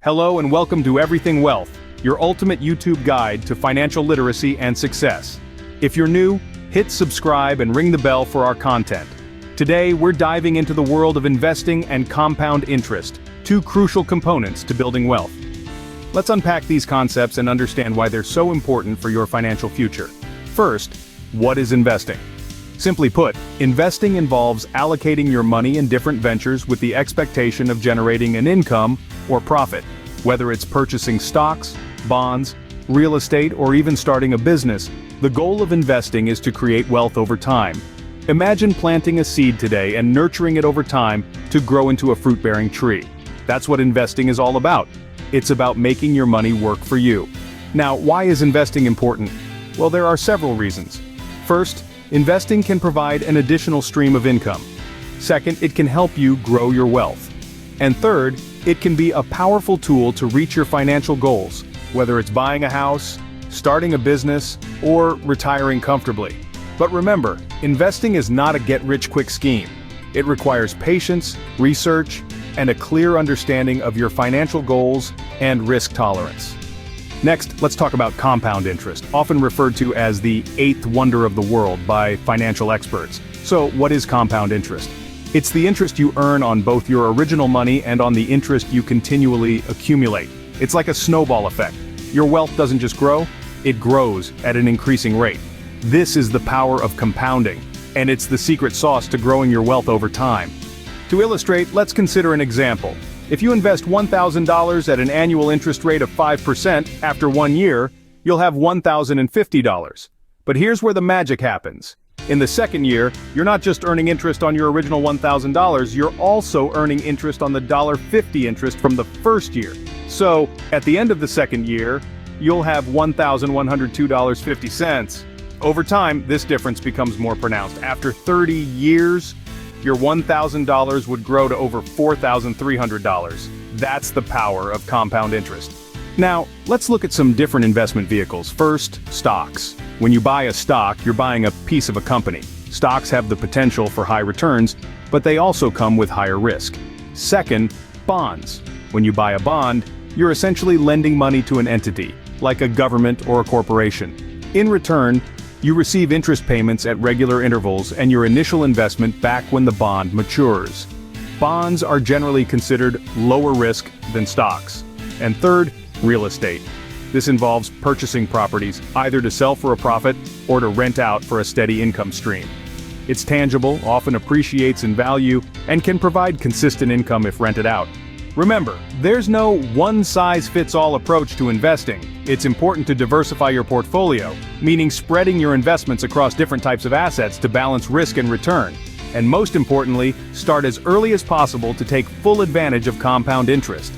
Hello and welcome to Everything Wealth, your ultimate YouTube guide to financial literacy and success. If you're new, hit subscribe and ring the bell for our content. Today, we're diving into the world of investing and compound interest, two crucial components to building wealth. Let's unpack these concepts and understand why they're so important for your financial future. First, what is investing? Simply put, investing involves allocating your money in different ventures with the expectation of generating an income or profit. Whether it's purchasing stocks, bonds, real estate, or even starting a business, the goal of investing is to create wealth over time. Imagine planting a seed today and nurturing it over time to grow into a fruit-bearing tree. That's what investing is all about. It's about making your money work for you. Now, why is investing important? Well, there are several reasons. First, investing can provide an additional stream of income. Second, it can help you grow your wealth. And third, it can be a powerful tool to reach your financial goals, whether it's buying a house, starting a business, or retiring comfortably. But remember, investing is not a get-rich-quick scheme. It requires patience, research, and a clear understanding of your financial goals and risk tolerance. Next, let's talk about compound interest, often referred to as the eighth wonder of the world by financial experts. So, what is compound interest? It's the interest you earn on both your original money and on the interest you continually accumulate. It's like a snowball effect. Your wealth doesn't just grow, it grows at an increasing rate. This is the power of compounding, and it's the secret sauce to growing your wealth over time. To illustrate, let's consider an example. If you invest $1,000 at an annual interest rate of 5%, after 1 year, you'll have $1,050. But here's where the magic happens. In the second year, you're not just earning interest on your original $1,000, you're also earning interest on the $1.50 interest from the first year. So, at the end of the second year, you'll have $1,102.50. Over time, this difference becomes more pronounced. After 30 years, your $1,000 would grow to over $4,300. That's the power of compound interest. Now, let's look at some different investment vehicles. First, stocks. When you buy a stock, you're buying a piece of a company. Stocks have the potential for high returns, but they also come with higher risk. Second, bonds. When you buy a bond, you're essentially lending money to an entity, like a government or a corporation. In return, you receive interest payments at regular intervals and your initial investment back when the bond matures. Bonds are generally considered lower risk than stocks. And third, real estate. This involves purchasing properties, either to sell for a profit or to rent out for a steady income stream. It's tangible, often appreciates in value, and can provide consistent income if rented out. Remember, there's no one-size-fits-all approach to investing. It's important to diversify your portfolio, meaning spreading your investments across different types of assets to balance risk and return. And most importantly, start as early as possible to take full advantage of compound interest.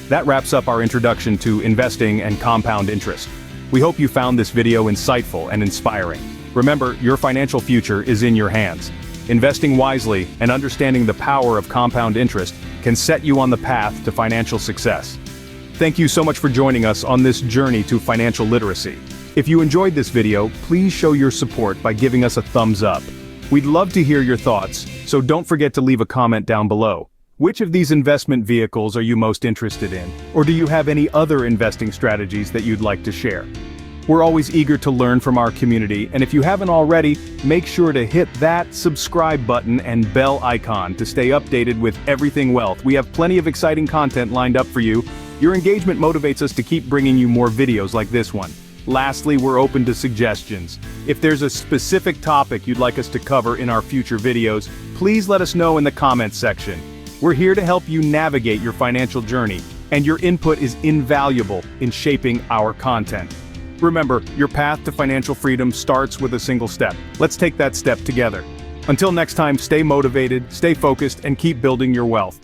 That wraps up our introduction to investing and compound interest. We hope you found this video insightful and inspiring. Remember, your financial future is in your hands. Investing wisely and understanding the power of compound interest can set you on the path to financial success. Thank you so much for joining us on this journey to financial literacy. If you enjoyed this video, please show your support by giving us a thumbs up. We'd love to hear your thoughts, so don't forget to leave a comment down below. Which of these investment vehicles are you most interested in? Or do you have any other investing strategies that you'd like to share? We're always eager to learn from our community, and if you haven't already, make sure to hit that subscribe button and bell icon to stay updated with Everything Wealth. We have plenty of exciting content lined up for you. Your engagement motivates us to keep bringing you more videos like this one. Lastly, we're open to suggestions. If there's a specific topic you'd like us to cover in our future videos, please let us know in the comments section. We're here to help you navigate your financial journey, and your input is invaluable in shaping our content. Remember, your path to financial freedom starts with a single step. Let's take that step together. Until next time, stay motivated, stay focused, and keep building your wealth.